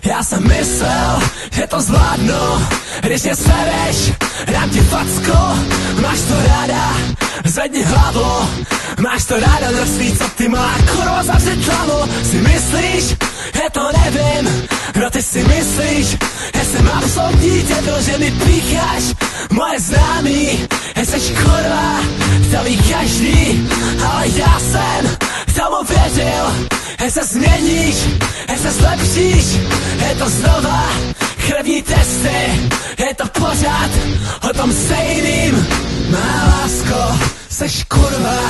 Já jsem myslel, že to zvládnu, když mě sereš, dám ti facku. Máš to ráda, zvedni hlavu, máš to ráda, drsný, co ty má, kurva, zavři hlavu. Si myslíš, že to nevím, no ty si myslíš, že jsem absolutní debil, že mi pícháš moje známí, že seš kurva, to ví každý, ale já jsem tomu věřil, že se změníš, že se zlepšíš, je to znova krevní testy, je to pořád o tom stejným. Má lásko, seš kurva,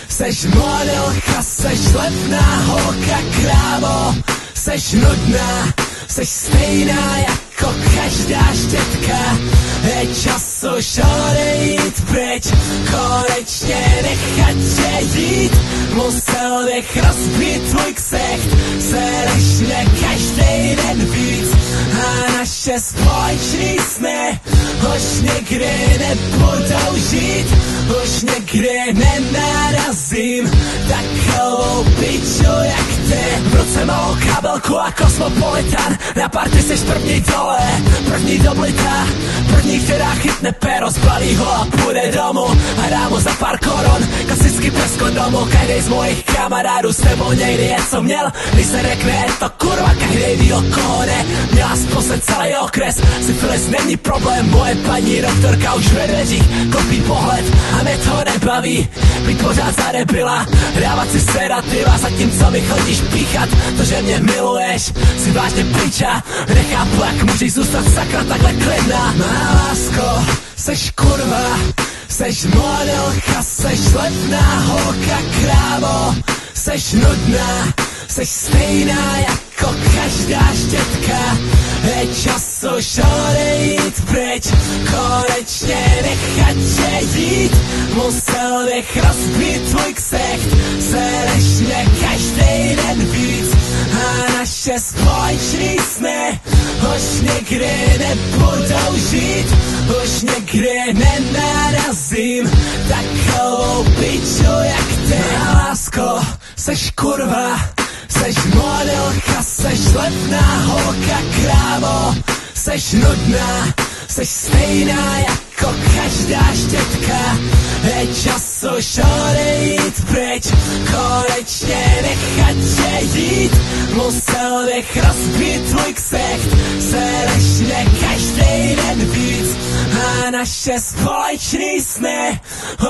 seš modelka, seš lepná holka, krávo, seš nudná, seš stejná jako každá štětka. Je čas už odejít pryč, konečně nechat tě jít. Musel bych rozbít tvůj ksicht, sereš mě každý den víc. A naše společný sny už nikdy nebudou žít, už nikdy nenarazím takovou piču jak ty. V ruce malou kabelku a kosmopolitan, na party seš první dole, první doblita, první, která chytne péro, zbalí ho a půjde domů a dá mu za pár korun klasicky bez kondomu. Každej z mojich kamarádů s tebou někdy něco měl, když se řekne to kurva, každej ví o koho ne. Měla zposled celý okres, syfilis není problém, moje paní doktorka už ve dveřích kopí pohled a mě to nebaví být pořád za debila, dávat si sedativa, zatímco mi chodíš píchat to, že mě miluješ, si vážně piča, nechápu, jak můžeš zůstat sakra takhle klidná. Má lásko, seš kurva, seš modelka, seš lepná holka, krávo, seš nudná, seš stejná jako každá štětka. Je čas už odejít pryč, konečně nechat tě jít. Musel bych rozbít tvůj ksicht, sereš mě každý den víc. A naše společný sny už nikdy nebudou žít, už nikdy nenarazím takovou piču jak ty. A lásko, seš kurva, seš modelka, seš lepná holka, krávo, seš nudná, seš stejná jako každá štětka. Je čas už odejít pryč, konečně nechat tě jít. Musel bych rozbít tvůj ksicht, sereš mě každý den víc. A naše společný sny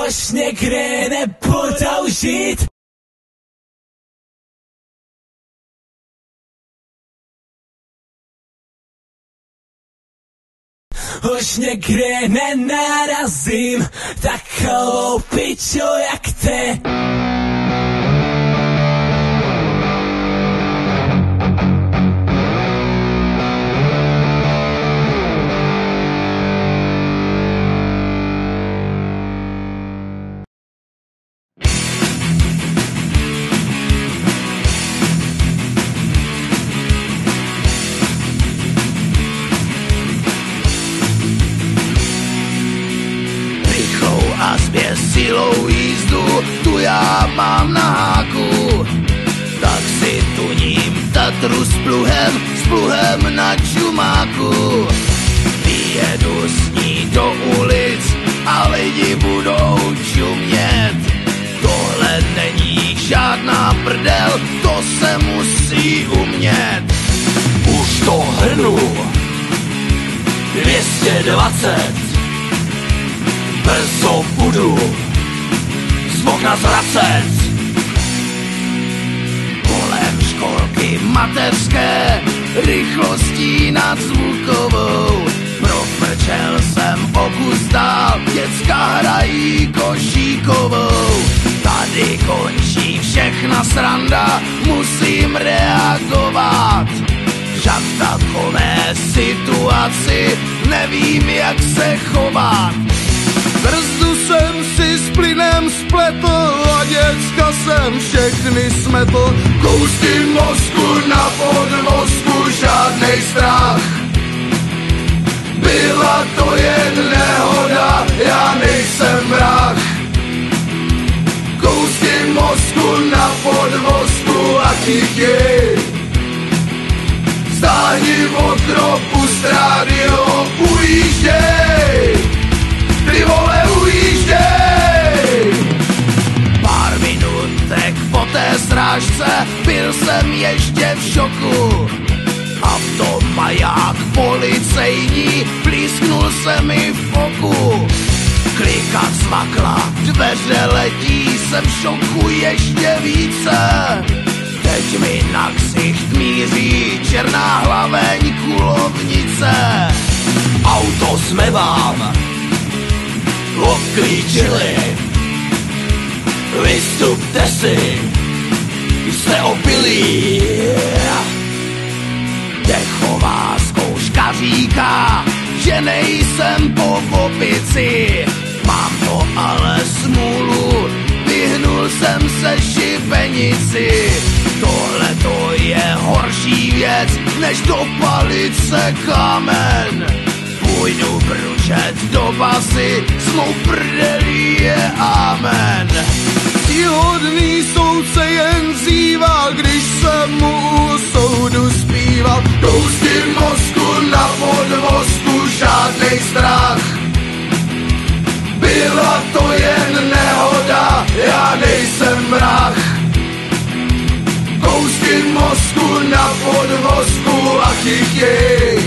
už nikdy nebudou žít. Už nikdy nenarazím takovou piču jak ty. A zběsilou jízdu tu já mám na háku, tak si tuním Tatru s pluhem na čumáku. Vyjedu s ní do ulic a lidi budou čumět. Tohle není žádná prdel, to se musí umět. Už to hrnu 220, brzo budu z okna zvracet. Kolem školky mateřské rychlostí nadzvukovou profrčel jsem o kus dál, děcka hrají košíkovou. Tady končí všechna sranda, musím reagovat. Však v takové situaci nevím, jak se chovat. Brzdu jsem si s plynem spletl a děcka jsem všechny smetl. Kousky mozku na podvozku, žádnej strach. Byla to jen nehoda, já nejsem vrah. Kousky mozku na podvozku a tichý. Záhni v okno, pust rádio, ujížděj, ty vole ujížděj. Pár minutek po té srážce byl jsem ještě v šoku. A v tom maják policejní blízknul se mi v oku. Klika cmakla, dveře letí, jsem v šoku ještě více. Teď mi na ksicht míří černá hlaveň kulovnice. Auto jsme vám obklíčili, vystupte si, jste opilí. Dechová zkouška říká, že nejsem po opici. Mám to ale smůlu, vyhnul jsem se šibenici. Tohle to je horší věc, než dopalit se kámen. Půjdu bručet do basy, s mou prdelí je amen. Ctihodný soudce jen zýval, když jsem mu u soudu zpíval. Kousky mozku na podvozku, žádnej strach. Byla to jen nehoda, já nejsem vrah. Kousky mozku na podvozku a chytěj.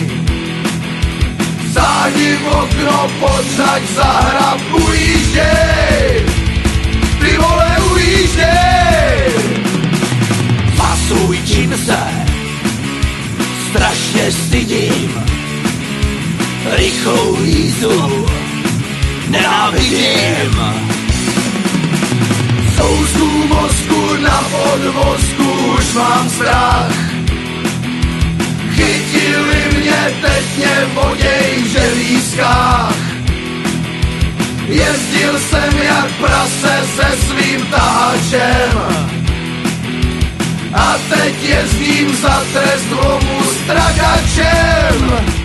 Záhni v okno, podřaď za hrab, ujížděj. Ty vole ujížděj. Pasuj, čím se strašně stydím. Rychlou jízdu nenávidím. Kousku mozku na podvozku, už mám strach. Chytili mě, teď mě voděj v želízkách. Jezdil jsem jak prase se svým tahačem. A teď jezdím za trest lomu s tragačem.